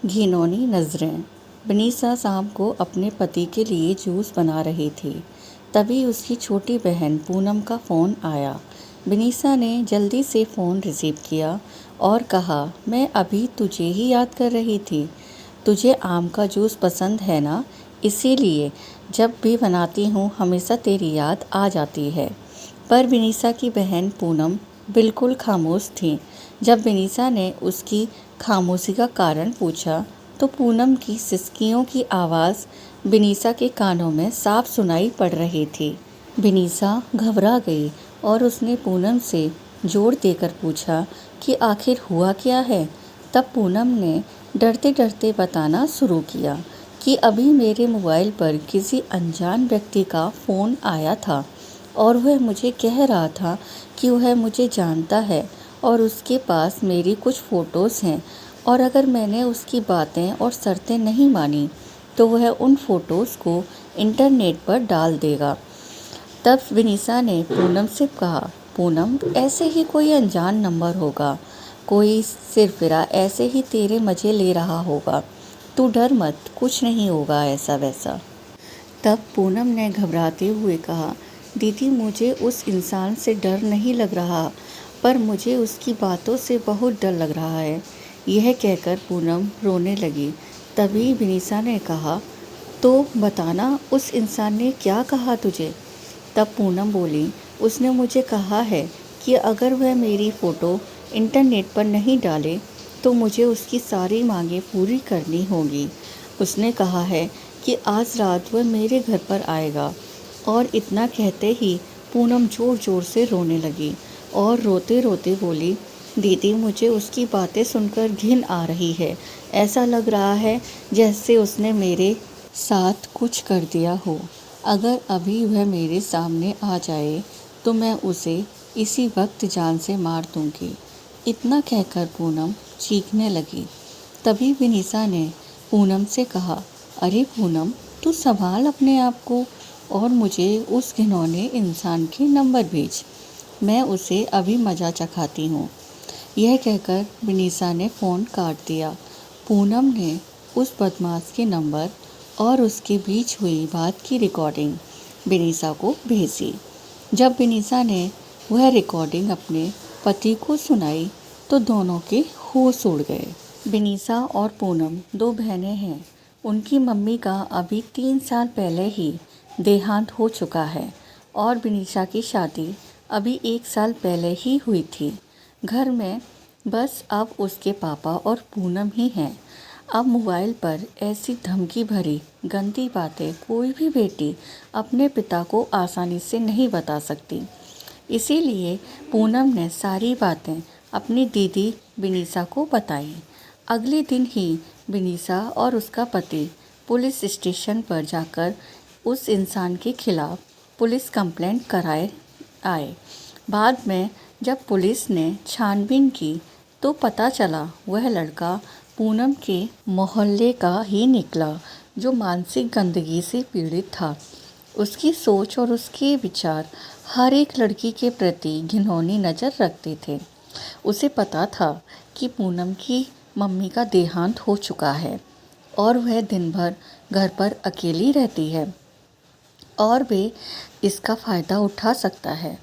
घिनौनी नज़रें। बिनीसा शाम को अपने पति के लिए जूस बना रही थी। तभी उसकी छोटी बहन पूनम का फ़ोन आया। बिनीसा ने जल्दी से फ़ोन रिसीव किया और कहा, मैं अभी तुझे ही याद कर रही थी। तुझे आम का जूस पसंद है ना, इसीलिए जब भी बनाती हूँ हमेशा तेरी याद आ जाती है। पर बिनीसा की बहन पूनम बिल्कुल खामोश थी। जब बिनीसा ने उसकी खामोशी का कारण पूछा तो पूनम की सिसकियों की आवाज़ बिनीसा के कानों में साफ सुनाई पड़ रही थी। बिनीसा घबरा गई और उसने पूनम से जोर देकर पूछा कि आखिर हुआ क्या है। तब पूनम ने डरते डरते बताना शुरू किया कि अभी मेरे मोबाइल पर किसी अनजान व्यक्ति का फ़ोन आया था और वह मुझे कह रहा था कि वह मुझे जानता है और उसके पास मेरी कुछ फ़ोटोज़ हैं और अगर मैंने उसकी बातें और शर्तें नहीं मानी तो वह उन फ़ोटोज़ को इंटरनेट पर डाल देगा। तब विनीसा ने पूनम से कहा, पूनम, ऐसे ही कोई अनजान नंबर होगा, कोई सिरफिरा ऐसे ही तेरे मज़े ले रहा होगा। तू डर मत, कुछ नहीं होगा ऐसा वैसा। तब पूनम ने घबराते हुए कहा, दीदी, मुझे उस इंसान से डर नहीं लग रहा, पर मुझे उसकी बातों से बहुत डर लग रहा है। यह कहकर पूनम रोने लगी। तभी विनीसा ने कहा, तो बताना, उस इंसान ने क्या कहा तुझे? तब पूनम बोली, उसने मुझे कहा है कि अगर वह मेरी फ़ोटो इंटरनेट पर नहीं डाले तो मुझे उसकी सारी मांगें पूरी करनी होगी। उसने कहा है कि आज रात वह मेरे घर पर आएगा। और इतना कहते ही पूनम ज़ोर ज़ोर से रोने लगी और रोते रोते बोली, दीदी, मुझे उसकी बातें सुनकर घिन आ रही है। ऐसा लग रहा है जैसे उसने मेरे साथ कुछ कर दिया हो। अगर अभी वह मेरे सामने आ जाए तो मैं उसे इसी वक्त जान से मार दूंगी। इतना कहकर पूनम चीखने लगी। तभी विनीसा ने पूनम से कहा, अरे पूनम, तू संभाल अपने आप को और मुझे उस घिनौने इंसान के नंबर भेज। मैं उसे अभी मज़ा चखाती हूँ। यह कहकर विनीसा ने फ़ोन काट दिया। पूनम ने उस बदमाश के नंबर और उसके बीच हुई बात की रिकॉर्डिंग विनीसा को भेजी। जब विनीसा ने वह रिकॉर्डिंग अपने पति को सुनाई तो दोनों के होश उड़ गए। विनीसा और पूनम दो बहनें हैं। उनकी मम्मी का अभी 3 साल पहले ही देहांत हो चुका है और विनीसा की शादी अभी 1 साल पहले ही हुई थी। घर में बस अब उसके पापा और पूनम ही हैं। अब मोबाइल पर ऐसी धमकी भरी गंदी बातें कोई भी बेटी अपने पिता को आसानी से नहीं बता सकती। इसीलिए पूनम ने सारी बातें अपनी दीदी विनीसा को बताई। अगले दिन ही विनीसा और उसका पति पुलिस स्टेशन पर जाकर उस इंसान के खिलाफ पुलिस कंप्लेंट कराए आए। बाद में जब पुलिस ने छानबीन की तो पता चला वह लड़का पूनम के मोहल्ले का ही निकला जो मानसिक गंदगी से पीड़ित था। उसकी सोच और उसके विचार हर एक लड़की के प्रति घिनौनी नज़र रखते थे। उसे पता था कि पूनम की मम्मी का देहांत हो चुका है और वह दिन भर घर पर अकेली रहती है और वे इसका फ़ायदा उठा सकता है।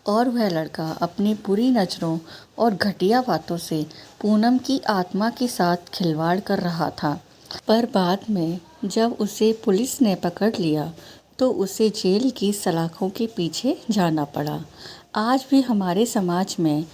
और वह लड़का अपनी बुरी नज़रों और घटिया बातों से पूनम की आत्मा के साथ खिलवाड़ कर रहा था। पर बाद में जब उसे पुलिस ने पकड़ लिया तो उसे जेल की सलाखों के पीछे जाना पड़ा। आज भी हमारे समाज में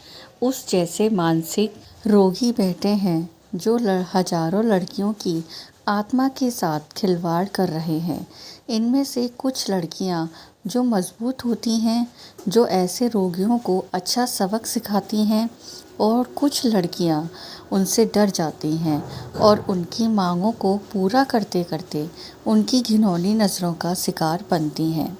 उस जैसे मानसिक रोगी बैठे हैं जो हजारों लड़कियों की आत्मा के साथ खिलवाड़ कर रहे हैं। इनमें से कुछ लड़कियां जो मजबूत होती हैं, जो ऐसे रोगियों को अच्छा सबक सिखाती हैं, और कुछ लड़कियां उनसे डर जाती हैं और उनकी मांगों को पूरा करते करते उनकी घिनौनी नज़रों का शिकार बनती हैं।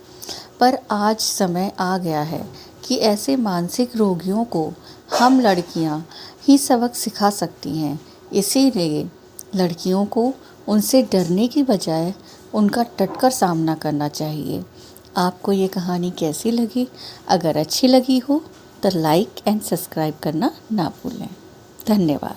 पर आज समय आ गया है कि ऐसे मानसिक रोगियों को हम लड़कियां ही सबक सिखा सकती हैं। इसीलिए लड़कियों को उनसे डरने की बजाय उनका डटकर सामना करना चाहिए। आपको ये कहानी कैसी लगी? अगर अच्छी लगी हो तो लाइक एंड सब्सक्राइब करना ना भूलें। धन्यवाद।